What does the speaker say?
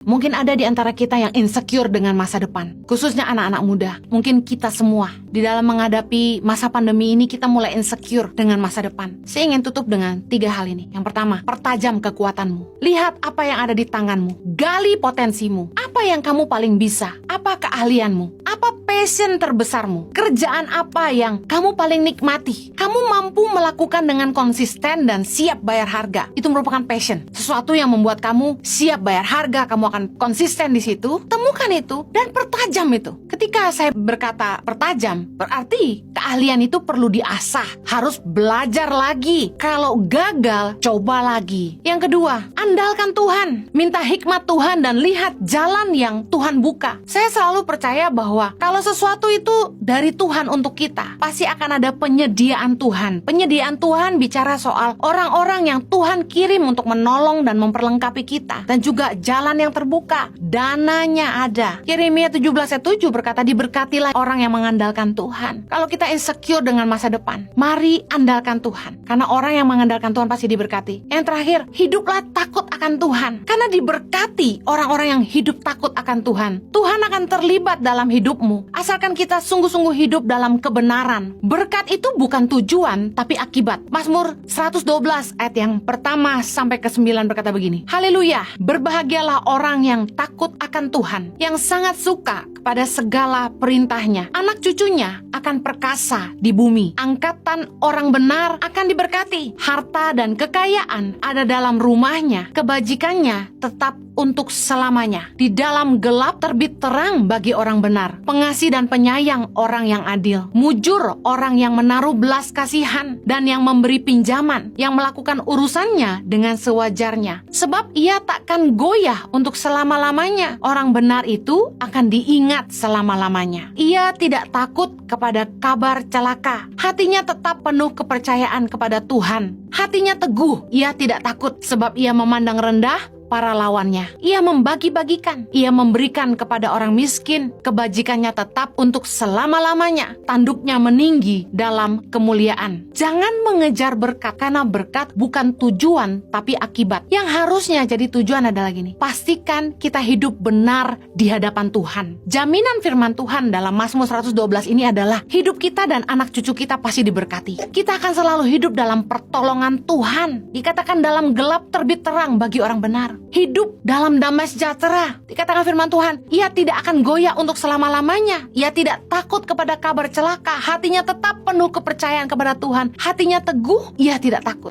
Mungkin ada di antara kita yang insecure dengan masa depan, khususnya anak-anak muda. Mungkin kita semua di dalam menghadapi masa pandemi ini kita mulai insecure dengan masa depan. Saya ingin tutup dengan 3 hal ini. Yang pertama, pertajam kekuatanmu. Lihat apa yang ada di tanganmu. Gali potensimu. Apa yang kamu paling bisa? Apa keahlianmu? Apa passion terbesarmu? Kerjaan apa yang kamu paling nikmati? Kamu mampu melakukan dengan konsisten dan siap bayar harga. Itu merupakan passion. Sesuatu yang membuat kamu siap bayar harga, kamu akan konsisten di situ. Temukan itu dan pertajam itu. Ketika saya berkata pertajam, berarti keahlian itu perlu diasah, harus belajar lagi. Kalau gagal, coba lagi. Yang kedua, andalkan Tuhan, minta hikmat Tuhan dan lihat jalan yang Tuhan buka. Saya selalu percaya bahwa kalau sesuatu itu dari Tuhan untuk kita, pasti akan ada penyediaan Tuhan. Penyediaan Tuhan bicara soal orang-orang yang Tuhan kirim untuk menolong dan memperlengkapi kita, dan juga jalan yang terbuka, dananya ada. Yeremia 17:7 berkata, diberkatilah orang yang mengandalkan Tuhan. Kalau kita insecure dengan masa depan, mari andalkan Tuhan, karena orang yang mengandalkan Tuhan pasti diberkati. Yang terakhir, hiduplah takut akan Tuhan, karena diberkati orang-orang yang hidup takut akan Tuhan. Tuhan akan terlibat dalam hidupmu, asalkan kita sungguh-sungguh hidup dalam kebenaran. Berkat itu bukan tujuan, tapi akibat. Mazmur 112 ayat yang pertama sampai ke-9 berkata begini, haleluya, berbahagialah orang yang takut akan Tuhan, yang sangat suka kepada segala perintahnya. Anak cucunya akan perkasa di bumi. Angkatan orang benar akan diberkati. Harta dan kekayaan ada dalam rumahnya. Kebajikannya tetap untuk selamanya. Di dalam gelap terbit terang bagi orang benar. Pengasih dan penyayang orang yang adil. Mujur orang yang menaruh belas kasihan dan yang memberi pinjaman, yang melakukan urusannya dengan sewajarnya. Sebab ia takkan goyah untuk selama-lamanya. Orang benar itu akan diingat selama-lamanya. Ia tidak takut kepada kabar celaka. Hatinya tetap penuh kepercayaan kepada Tuhan. Hatinya teguh, ia tidak takut sebab ia memandang rendah para lawannya. Ia membagi-bagikan, ia memberikan kepada orang miskin, kebajikannya tetap untuk selama-lamanya. Tanduknya meninggi dalam kemuliaan. Jangan mengejar berkat, karena berkat bukan tujuan tapi akibat. Yang harusnya jadi tujuan adalah gini, pastikan kita hidup benar di hadapan Tuhan. Jaminan firman Tuhan dalam Mazmur 112 ini adalah hidup kita dan anak cucu kita pasti diberkati. Kita akan selalu hidup dalam pertolongan Tuhan. Dikatakan dalam gelap terbit terang bagi orang benar. Hidup dalam damai sejahtera. Dikatakan firman Tuhan, ia tidak akan goyah untuk selama-lamanya. Ia tidak takut kepada kabar celaka. Hatinya tetap penuh kepercayaan kepada Tuhan. Hatinya teguh, ia tidak takut.